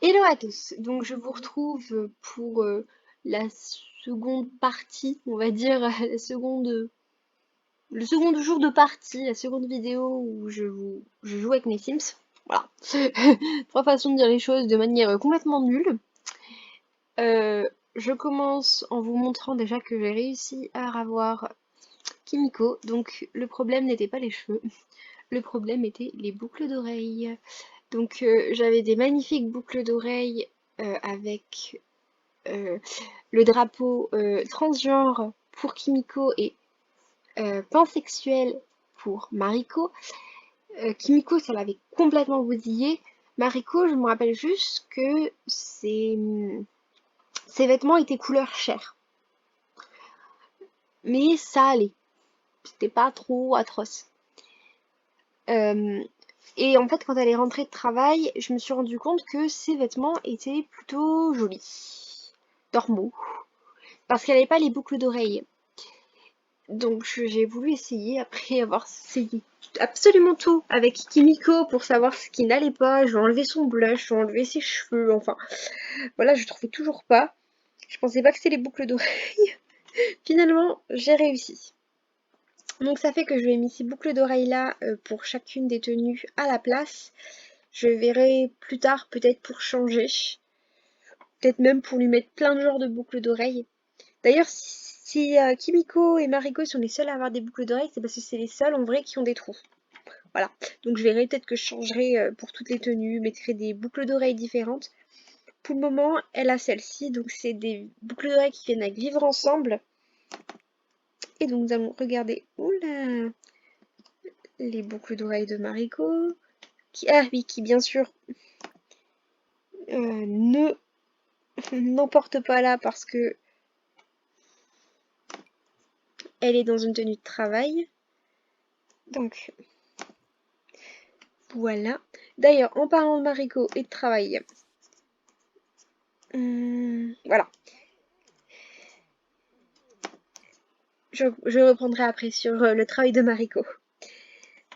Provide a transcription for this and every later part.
Hello à tous, donc je vous retrouve pour la seconde partie, on va dire, le second jour de partie, la seconde vidéo où je joue avec mes Sims. Voilà. Trois façons de dire les choses de manière complètement nulle. Je commence en vous montrant déjà que j'ai réussi à avoir Kimiko, donc le problème n'était pas les cheveux, le problème était les boucles d'oreilles. Donc j'avais des magnifiques boucles d'oreilles avec le drapeau transgenre pour Kimiko et pansexuel pour Mariko. Kimiko, ça l'avait complètement bousillé. Mariko, je me rappelle juste que ses vêtements étaient couleur chair. Mais ça allait. C'était pas trop atroce. Euh, et en fait, quand elle est rentrée de travail, je me suis rendu compte que ses vêtements étaient plutôt jolis. Normaux. Parce qu'elle n'avait pas les boucles d'oreilles. Donc j'ai voulu essayer après avoir essayé absolument tout avec Kimiko pour savoir ce qui n'allait pas. J'ai enlevé son blush, j'ai enlevé ses cheveux, enfin voilà, je trouvais toujours pas. Je pensais pas que c'était les boucles d'oreilles. Finalement, j'ai réussi. Donc ça fait que je lui ai mis ces boucles d'oreilles là pour chacune des tenues à la place. Je verrai plus tard peut-être pour changer. Peut-être même pour lui mettre plein de genres de boucles d'oreilles. D'ailleurs, si Kimiko et Mariko sont les seuls à avoir des boucles d'oreilles, c'est parce que c'est les seuls en vrai qui ont des trous. Voilà. Donc je verrai, peut-être que je changerai pour toutes les tenues, mettrai des boucles d'oreilles différentes. Pour le moment, elle a celle-ci, donc c'est des boucles d'oreilles qui viennent avec vivre ensemble. Et donc nous allons regarder, oula, les boucles d'oreilles de Mariko. Ah oui, qui bien sûr ne n'emporte pas là parce que elle est dans une tenue de travail. Donc voilà. D'ailleurs, en parlant de Mariko et de travail, voilà. Je reprendrai après sur le travail de Mariko.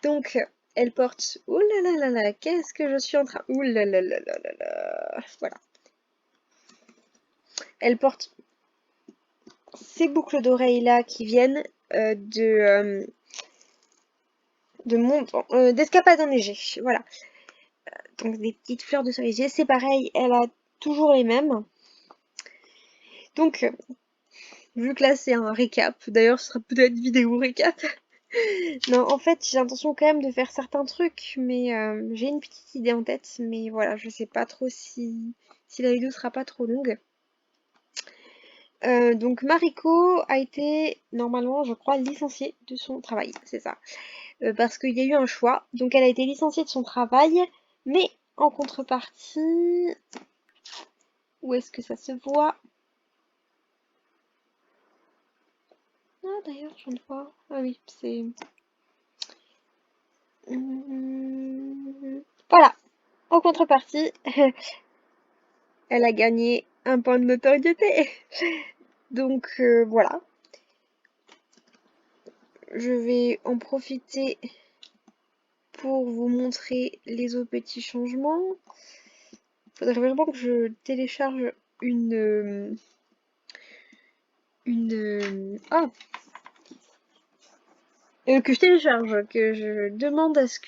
Donc, elle porte... Ouh là là là là, qu'est-ce que je suis en train... Ouh là là là là là là. Voilà. Elle porte ces boucles d'oreilles là qui viennent d'escapade enneigée. Voilà. Donc des petites fleurs de cerisier. C'est pareil, elle a toujours les mêmes. Donc, vu que là c'est un récap, d'ailleurs ce sera peut-être vidéo récap. Non, en fait, j'ai l'intention quand même de faire certains trucs, mais j'ai une petite idée en tête, mais voilà, je sais pas trop si la vidéo sera pas trop longue. Donc Mariko a été normalement, je crois, licenciée de son travail, c'est ça. Parce qu'il y a eu un choix. Donc elle a été licenciée de son travail, mais en contrepartie, où est-ce que ça se voit? Ah d'ailleurs, je ne vois. Ah oui, c'est... Voilà, en contrepartie, elle a gagné un point de notoriété. Donc voilà, je vais en profiter pour vous montrer les autres petits changements. Faudrait vraiment que je télécharge ah, que je télécharge, que je demande à ce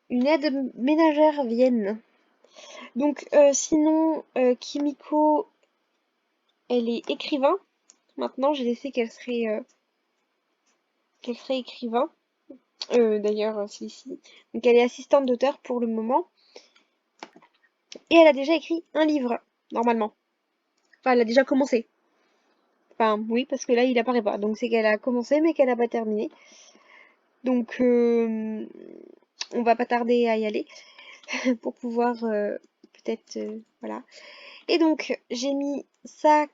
une aide ménagère vienne. Donc sinon, Kimiko, elle est écrivain. Maintenant, j'ai laissé qu'elle serait écrivain. D'ailleurs, c'est ici. Donc elle est assistante d'auteur pour le moment. Et elle a déjà écrit un livre, normalement. Enfin, elle a déjà commencé. Enfin, oui, parce que là, il apparaît pas. Donc c'est qu'elle a commencé, mais qu'elle a pas terminé. Donc, on va pas tarder à y aller pour pouvoir peut-être, voilà. Et donc, j'ai mis ça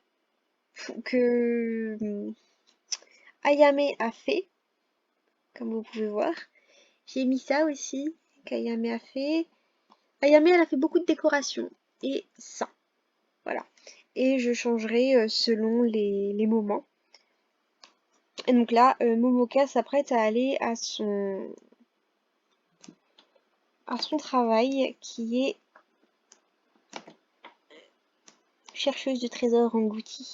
que Ayame a fait, comme vous pouvez voir. J'ai mis ça aussi qu'Ayame a fait. Ayame, elle a fait beaucoup de décorations. Et ça, voilà. Et je changerai selon les moments. Et donc là, Momoka s'apprête à aller à son travail qui est chercheuse de trésors engloutie.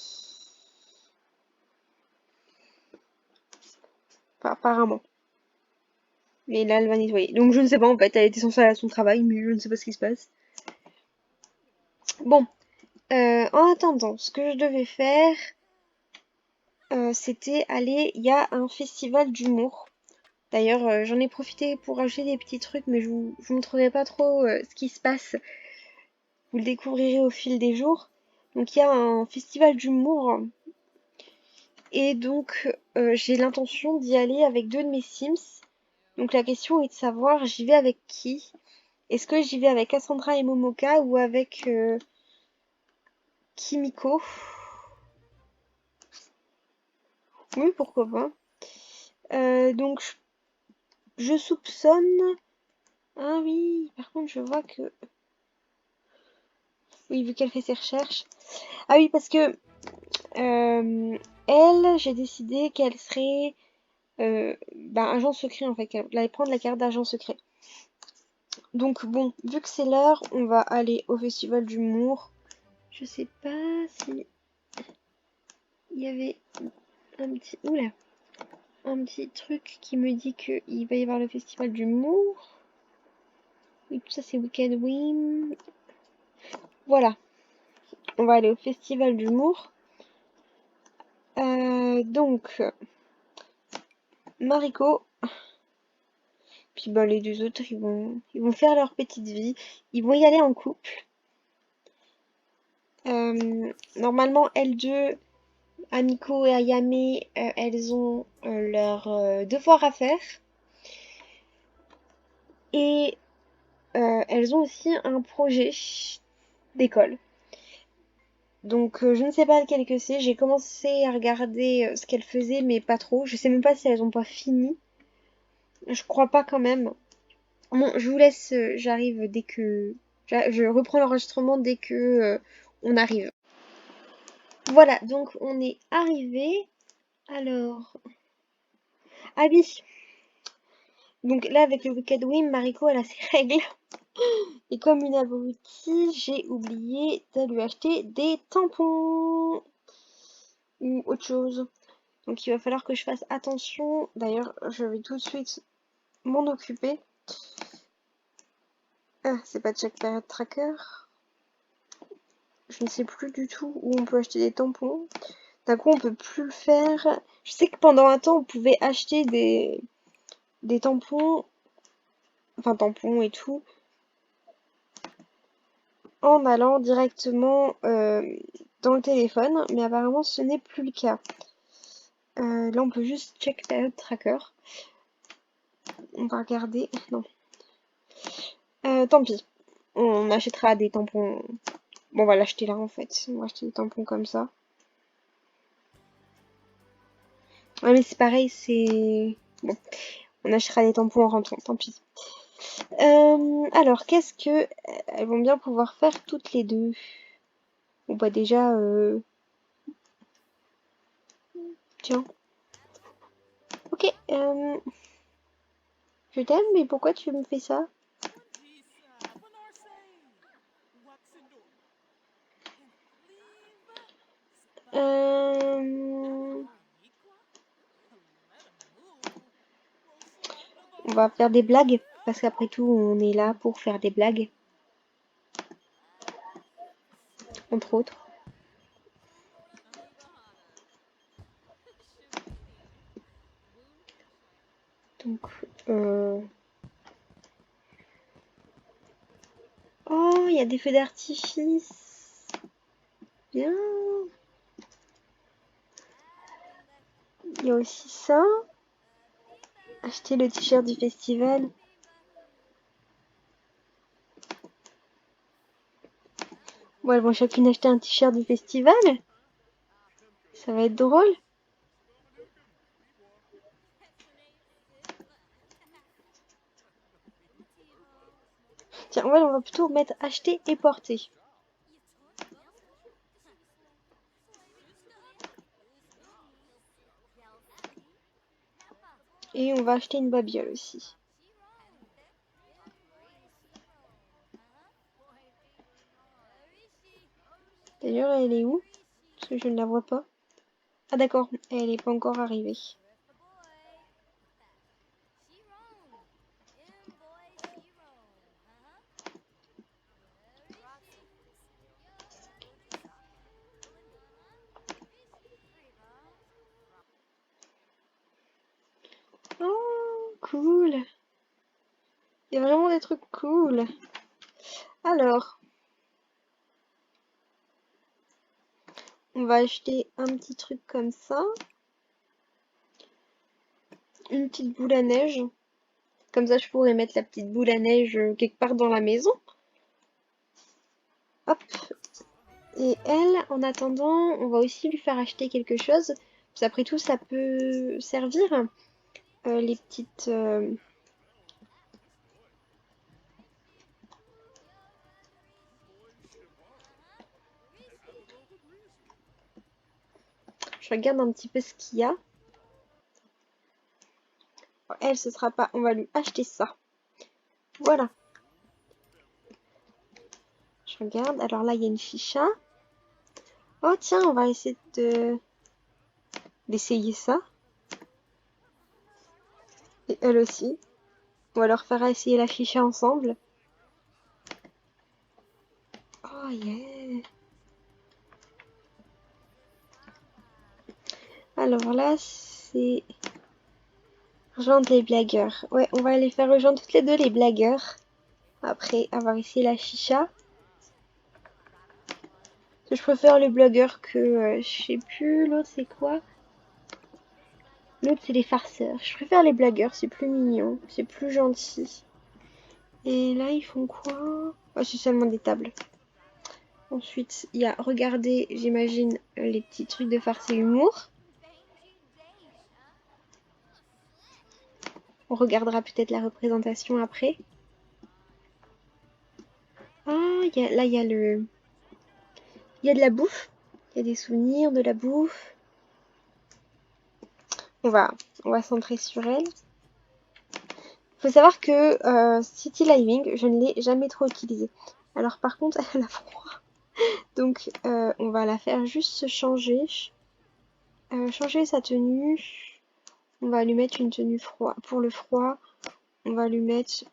Enfin, apparemment. Mais là, elle va nettoyer. Donc je ne sais pas en fait, elle était censée aller à son travail, mais je ne sais pas ce qui se passe. Bon, en attendant, ce que je devais faire, c'était aller. Il y a un festival d'humour. D'ailleurs, j'en ai profité pour acheter des petits trucs, mais je vous montrerai pas trop ce qui se passe. Vous le découvrirez au fil des jours. Donc il y a un festival d'humour. Et donc j'ai l'intention d'y aller avec 2 de mes Sims. Donc la question est de savoir, j'y vais avec qui? Est-ce que j'y vais avec Cassandra et Momoka ou avec Kimiko? Oui, pourquoi pas. Donc je soupçonne. Ah oui, par contre je vois que. Oui, vu qu'elle fait ses recherches. Ah oui, parce que elle, j'ai décidé qu'elle serait agent secret en fait, qu'elle allait prendre la carte d'agent secret. Donc bon, vu que c'est l'heure, on va aller au festival d'humour. Je sais pas si il y avait un petit. Oula! Un petit truc qui me dit qu'il va y avoir le festival d'humour. Oui, tout ça c'est Weekend Win. Voilà, on va aller au festival d'humour. Donc, Mariko, puis bah, les 2 autres, ils vont faire leur petite vie. Ils vont y aller en couple. Normalement, elles deux, Amiko et Ayame, elles ont leurs devoirs à faire. Et elles ont aussi un projet d'école. Donc je ne sais pas lequel que c'est. J'ai commencé à regarder ce qu'elles faisaient, mais pas trop. Je sais même pas si elles ont pas fini. Je crois pas quand même. Bon, je vous laisse, j'arrive dès que. Je reprends l'enregistrement dès que on arrive. Voilà, donc on est arrivé. Alors. Ah oui. Donc là, avec le Wicked Wim, Mariko, elle a ses règles. Et comme une abrutie, j'ai oublié de lui acheter des tampons. Ou autre chose. Donc il va falloir que je fasse attention. D'ailleurs, je vais tout de suite m'en occuper. Ah, c'est pas Check Period Tracker. Je ne sais plus du tout où on peut acheter des tampons. D'un coup, on peut plus le faire. Je sais que pendant un temps, on pouvait acheter des tampons, enfin tampons et tout, en allant directement dans le téléphone, mais apparemment ce n'est plus le cas. Là, on peut juste check Period Tracker. On va regarder. Non. Tant pis. On achètera des tampons. Bon, on va l'acheter là en fait. On va acheter des tampons comme ça. Ouais, mais c'est pareil, c'est. Bon, on achètera des tampons en rentrant, tant pis. Alors, qu'est-ce que elles vont bien pouvoir faire toutes les deux? Bon, bah, déjà. Tiens. Ok, je t'aime, mais pourquoi tu me fais ça? On va faire des blagues, parce qu'après tout, on est là pour faire des blagues, entre autres. Donc, oh, il y a des feux d'artifice. Bien. Il y a aussi ça. Acheter le t-shirt du festival. Bon, elles vont chacune acheter un t-shirt du festival. Ça va être drôle. Tiens, on va plutôt mettre acheter et porter. Et on va acheter une babiole aussi. D'ailleurs, elle est où? Parce que je ne la vois pas. Ah d'accord, elle n'est pas encore arrivée. Oh, cool. Il y a vraiment des trucs cool. Alors, on va acheter un petit truc comme ça. Une petite boule à neige. Comme ça, je pourrais mettre la petite boule à neige quelque part dans la maison. Hop. Et elle, en attendant, on va aussi lui faire acheter quelque chose. Parce qu'après tout, ça peut servir. Les petites... Je regarde un petit peu ce qu'il y a. Elle, ce sera pas... On va lui acheter ça. Voilà. Je regarde. Alors là, il y a une chicha. Oh tiens, on va essayer d'essayer ça. Et elle aussi. On va leur faire essayer la chicha ensemble. Oh yeah. Alors là, c'est... Rejoindre les blagueurs. Ouais, on va les faire rejoindre toutes les deux les blagueurs. Après avoir essayé la chicha. Parce que je préfère les blagueurs que... je sais plus, l'autre c'est quoi? L'autre c'est les farceurs. Je préfère les blagueurs, c'est plus mignon. C'est plus gentil. Et là, ils font quoi? Oh, c'est seulement des tables. Ensuite, il y a, regardez, j'imagine, les petits trucs de farce et humour. On regardera peut-être la représentation après. Ah, là, il y a le... Il y a de la bouffe. Il y a des souvenirs, de la bouffe. On va centrer sur elle. Faut savoir que City Living, je ne l'ai jamais trop utilisé. Alors par contre, elle a froid. Donc on va la faire juste se changer. Changer sa tenue. On va lui mettre une tenue froid. Pour le froid, on va lui mettre...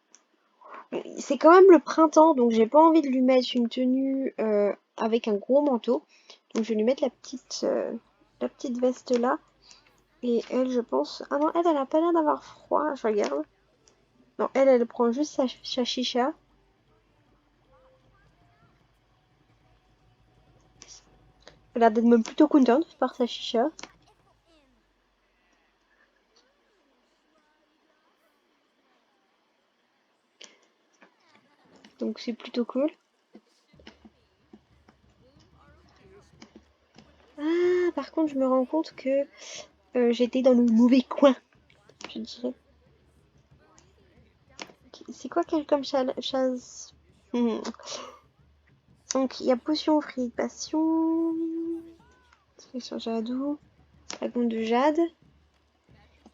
C'est quand même le printemps, donc j'ai pas envie de lui mettre une tenue avec un gros manteau. Donc je vais lui mettre la petite veste là. Et elle, je pense... Ah non, elle a pas l'air d'avoir froid. Je regarde. Non, elle prend juste sa chicha. Elle a l'air d'être même plutôt contente par sa chicha. Donc c'est plutôt cool. Ah, par contre, je me rends compte que j'étais dans le mauvais coin, je dirais. C'est quoi qu'elle comme chasse? Donc, il y a potion frites, passion, sur Jadou, dragon de jade.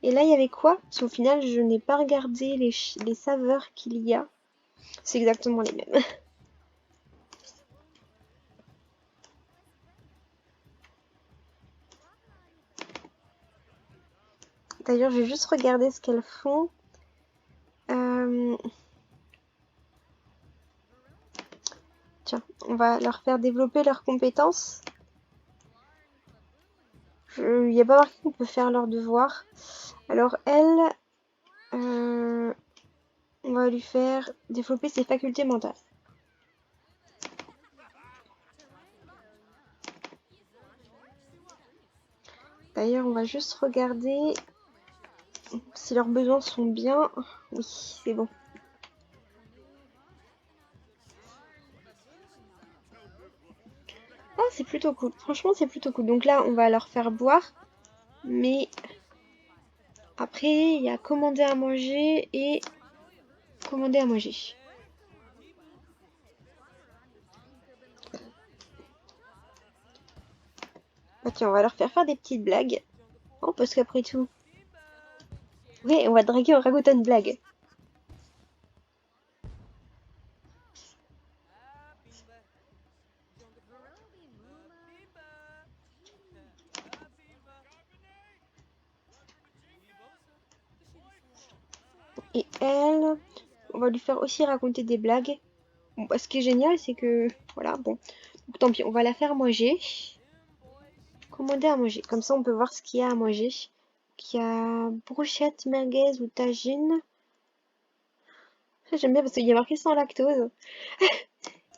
Et là, il y avait quoi? Parce qu'au final, je n'ai pas regardé les saveurs qu'il y a. C'est exactement les mêmes. D'ailleurs, j'ai juste regardé ce qu'elles font. Tiens, on va leur faire développer leurs compétences. Il n'y a pas marqué qu'on peut faire leurs devoirs. Alors elle, on va lui faire développer ses facultés mentales. D'ailleurs, on va juste regarder si leurs besoins sont bien. Oui, c'est bon. Ah, c'est plutôt cool. Franchement, c'est plutôt cool. Donc là, on va leur faire boire. Mais après, il y a commander à manger et commander à manger. Ok, on va leur faire des petites blagues. Oh, parce qu'après tout... Oui, on va draguer en racontant une blague. Et elle, on va lui faire aussi raconter des blagues. Bon, bah, ce qui est génial, c'est que... Voilà, bon. Donc, tant pis, on va la faire manger. Commander à manger. Comme ça, on peut voir ce qu'il y a à manger. Il y a brochette, merguez ou tagine. J'aime bien parce qu'il y a marqué sans lactose.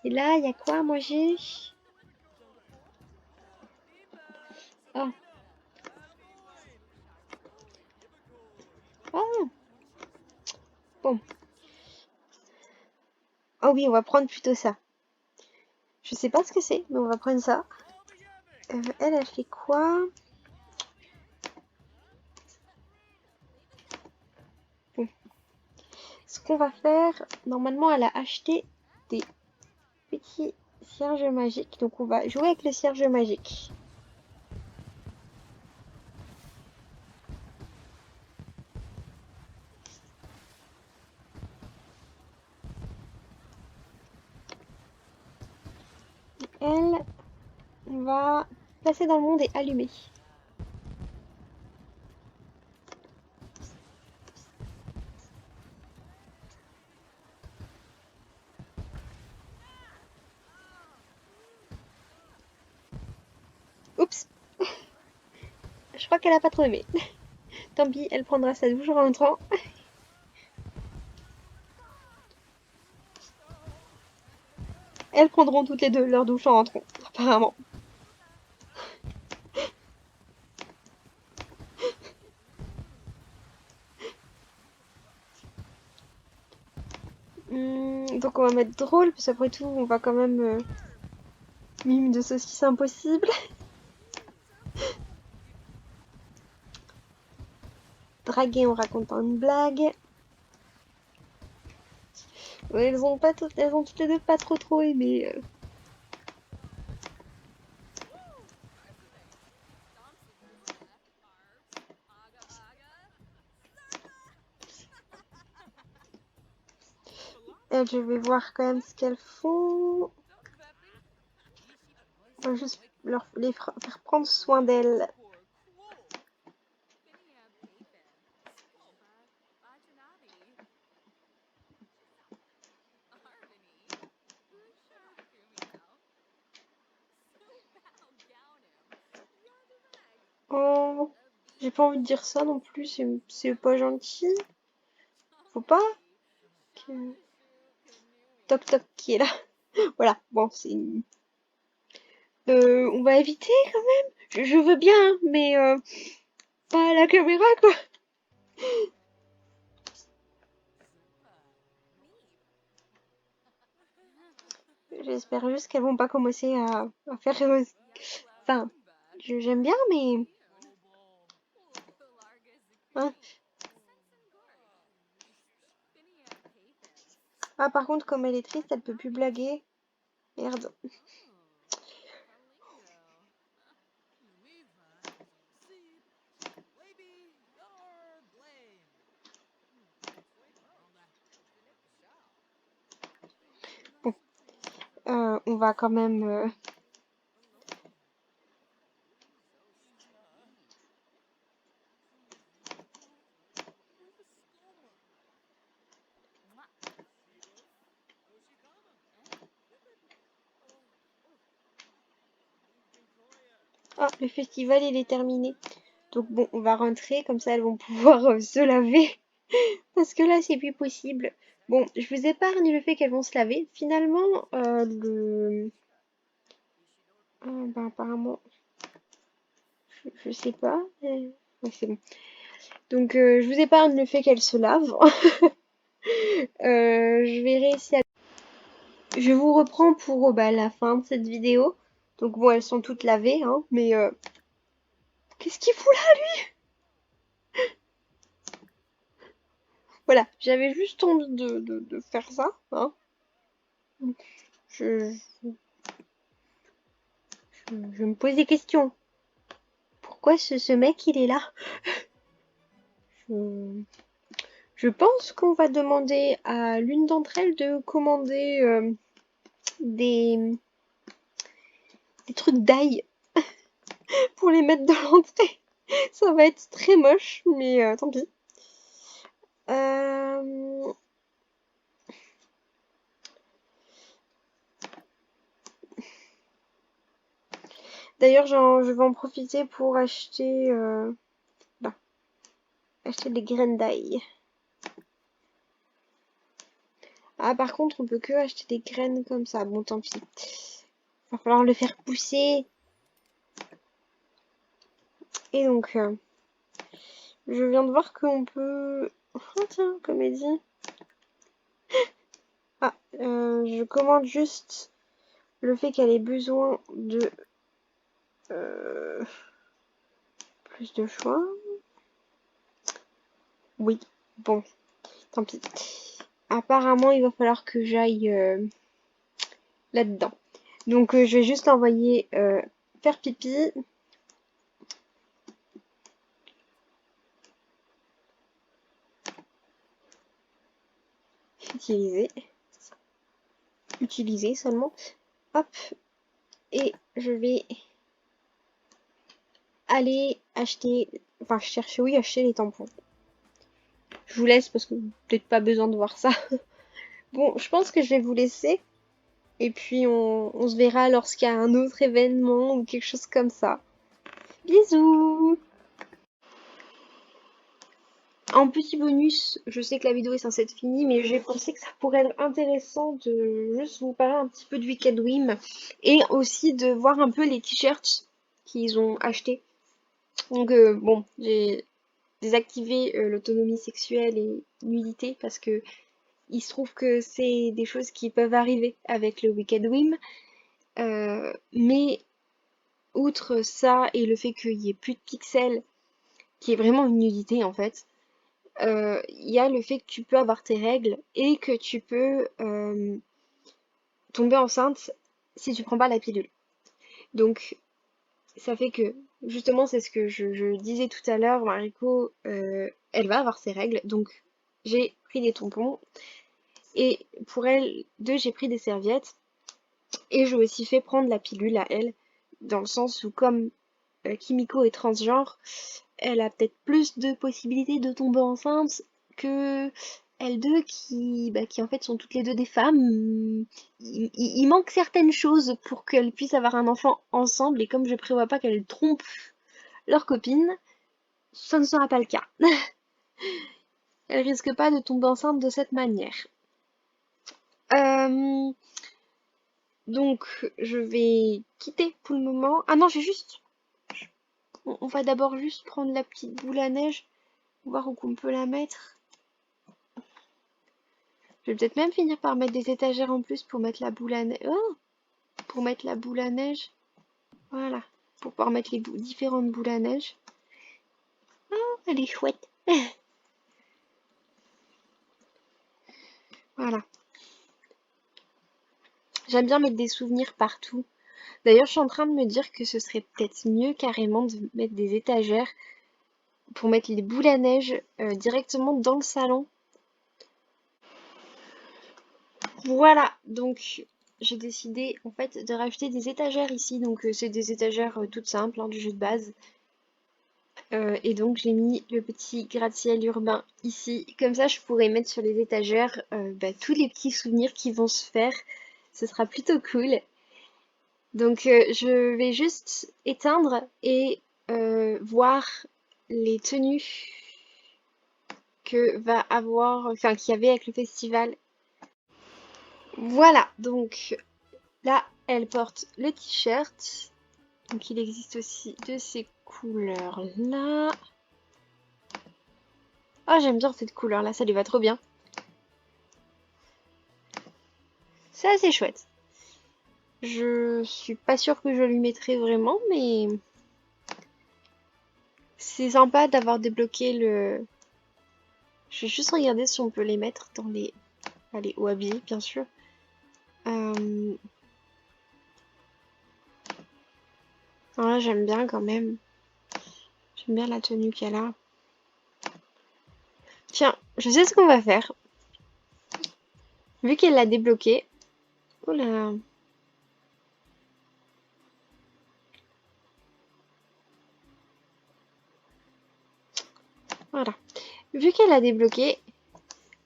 Et là, il y a quoi à manger? Ah, ah, bon. Ah oui, on va prendre plutôt ça. Je sais pas ce que c'est, mais on va prendre ça. Elle fait quoi? Bon. Ce qu'on va faire, normalement, elle a acheté des petits cierges magiques. Donc, on va jouer avec le cierge magique. Elle, on va passer dans le monde et allumer. Oups, je crois qu'elle a pas trop aimé. Tant pis, elle prendra sa douche en rentrant. Elles prendront toutes les deux leur douche en rentrant, apparemment. Donc on va mettre drôle, parce qu'après tout, on va quand même... mime de saucisse impossible. Draguer en racontant une blague. Ouais, elles ont toutes les deux pas trop aimé. Je vais voir quand même ce qu'elles font. On va juste faire prendre soin d'elles. Oh, j'ai pas envie de dire ça non plus, c'est pas gentil. Faut pas que... Toc toc qui est là. Voilà, bon, c'est... on va éviter quand même. Je veux bien, hein, mais pas à la caméra, quoi. J'espère juste qu'elles vont pas commencer à faire... Enfin, j'aime bien, mais... Hein. Ah, par contre, comme elle est triste, elle peut plus blaguer. Merde. Bon, on va quand même... Ah, le festival, il est terminé. Donc bon, on va rentrer, comme ça elles vont pouvoir se laver. Parce que là, c'est plus possible. Bon, je vous épargne le fait qu'elles vont se laver. Finalement, ben, apparemment, je sais pas. Ouais, c'est bon. Donc, je vous épargne le fait qu'elles se lavent. Je verrai si elles... Je vous reprends pour bah, la fin de cette vidéo. Donc bon, elles sont toutes lavées, hein, mais... Qu'est-ce qu'il fout là? Voilà, j'avais juste envie de faire ça, hein. Je, je me pose des questions. Pourquoi ce mec, il est là? Je, je pense qu'on va demander à l'une d'entre elles de commander des, des trucs d'ail pour les mettre dans l'entrée. Ça va être très moche, mais tant pis. Euh, D'ailleurs, je vais en profiter pour acheter, bah, acheter des graines d'ail. Ah, par contre, on peut que acheter des graines comme ça. Bon, tant pis. Va falloir le faire pousser. Et donc, je viens de voir qu'on peut... Oh tiens, comédie. Ah, je commande juste le fait qu'elle ait besoin de plus de choix. Oui, bon, tant pis. Apparemment, il va falloir que j'aille là-dedans. Donc, je vais juste l'envoyer faire pipi. Utiliser. Utiliser seulement. Hop. Et je vais aller acheter... Enfin, chercher, oui, acheter les tampons. Je vous laisse parce que peut-être pas besoin de voir ça. Bon, je pense que je vais vous laisser. Et puis, on se verra lorsqu'il y a un autre événement ou quelque chose comme ça. Bisous! En petit bonus, je sais que la vidéo est censée être finie, mais j'ai pensé que ça pourrait être intéressant de juste vous parler un petit peu de Wicked Wim et aussi de voir un peu les t-shirts qu'ils ont achetés. Donc bon, j'ai désactivé l'autonomie sexuelle et nudité parce que il se trouve que c'est des choses qui peuvent arriver avec le Wicked Wim. Mais outre ça et le fait qu'il y ait plus de pixels, qui est vraiment une nudité en fait, il y a le fait que tu peux avoir tes règles et que tu peux tomber enceinte si tu prends pas la pilule. Donc ça fait que justement c'est ce que je disais tout à l'heure, Mariko, elle va avoir ses règles, donc j'ai pris des tampons et pour elle, deux, j'ai pris des serviettes et je lui ai aussi fait prendre la pilule à elle, dans le sens où comme Kimiko est transgenre, elle a peut-être plus de possibilités de tomber enceinte que elles deux qui en fait sont toutes les deux des femmes. Il manque certaines choses pour qu'elles puissent avoir un enfant ensemble et comme je prévois pas qu'elles trompent leur copine, ça ne sera pas le cas. Elles risquent pas de tomber enceinte de cette manière. Euh, donc je vais quitter pour le moment. Ah non, j'ai juste... On va d'abord juste prendre la petite boule à neige, voir où qu'on peut la mettre. Je vais peut-être même finir par mettre des étagères en plus pour mettre la boule à neige. Oh, pour mettre la boule à neige. Voilà. Pour pouvoir mettre les différentes boules à neige. Oh, elle est chouette. Voilà. J'aime bien mettre des souvenirs partout. D'ailleurs, je suis en train de me dire que ce serait peut-être mieux carrément de mettre des étagères pour mettre les boules à neige directement dans le salon. Voilà, donc j'ai décidé en fait de rajouter des étagères ici. Donc c'est des étagères toutes simples, hein, du jeu de base. Et donc j'ai mis le petit gratte-ciel urbain ici. Comme ça, je pourrais mettre sur les étagères tous les petits souvenirs qui vont se faire. Ce sera plutôt cool. Donc je vais juste éteindre et voir les tenues que va avoir, enfin qu'il y avait avec le festival. Voilà, donc là, elle porte le t-shirt. Donc il existe aussi de ces couleurs-là. Oh, j'aime bien cette couleur-là, ça lui va trop bien. C'est assez chouette. Je suis pas sûre que je lui mettrai vraiment, mais c'est sympa d'avoir débloqué le... Je vais juste regarder si on peut les mettre dans les... Allez, au habillé, bien sûr. Voilà, j'aime bien quand même. J'aime bien la tenue qu'elle a. Tiens, je sais ce qu'on va faire. Vu qu'elle l'a débloqué... Oula... Voilà. Vu qu'elle a débloqué,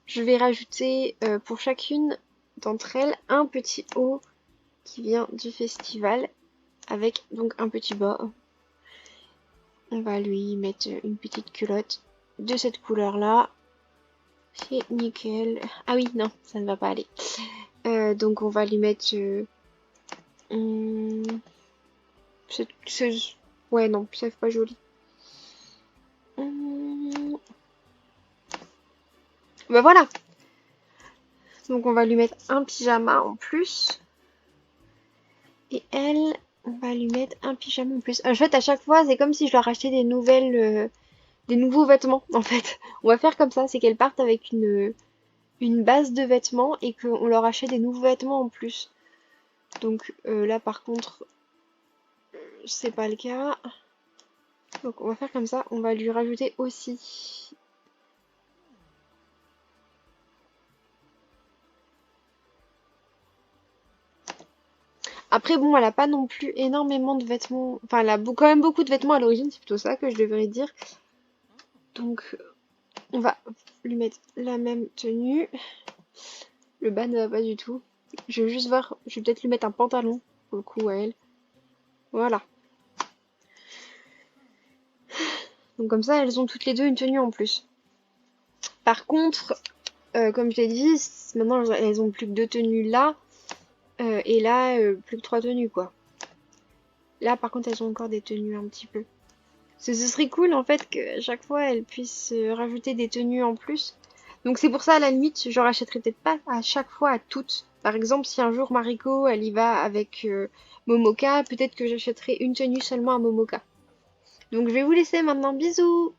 je vais rajouter pour chacune d'entre elles un petit haut qui vient du festival avec donc un petit bas. On va lui mettre une petite culotte de cette couleur-là. C'est nickel. Ah oui, non, ça ne va pas aller. Donc on va lui mettre... hum, ouais, non, ça fait pas joli. Bah voilà. Donc on va lui mettre un pyjama en plus. Et elle, on va lui mettre un pyjama en plus. En fait, à chaque fois, c'est comme si je leur achetais des nouveaux vêtements, en fait. On va faire comme ça, c'est qu'elles partent avec une base de vêtements et qu'on leur achète des nouveaux vêtements en plus. Donc là, par contre, c'est pas le cas. Donc on va faire comme ça, on va lui rajouter aussi. Après bon, elle a pas non plus énormément de vêtements. Enfin, elle a quand même beaucoup de vêtements à l'origine, c'est plutôt ça que je devrais dire. Donc on va lui mettre la même tenue. Le bas ne va pas du tout. Je vais juste voir, je vais peut-être lui mettre un pantalon pour le coup à elle. Voilà. Donc comme ça, elles ont toutes les deux une tenue en plus. Par contre, comme je l'ai dit, maintenant elles ont plus que 2 tenues là. Et là, plus que 3 tenues quoi. Là par contre, elles ont encore des tenues un petit peu. Ce serait cool en fait qu'à chaque fois elles puissent rajouter des tenues en plus. Donc c'est pour ça à la limite, je rachèterai peut-être pas à chaque fois à toutes. Par exemple, si un jour Mariko elle y va avec Momoka, peut-être que j'achèterai une tenue seulement à Momoka. Donc je vais vous laisser maintenant, bisous!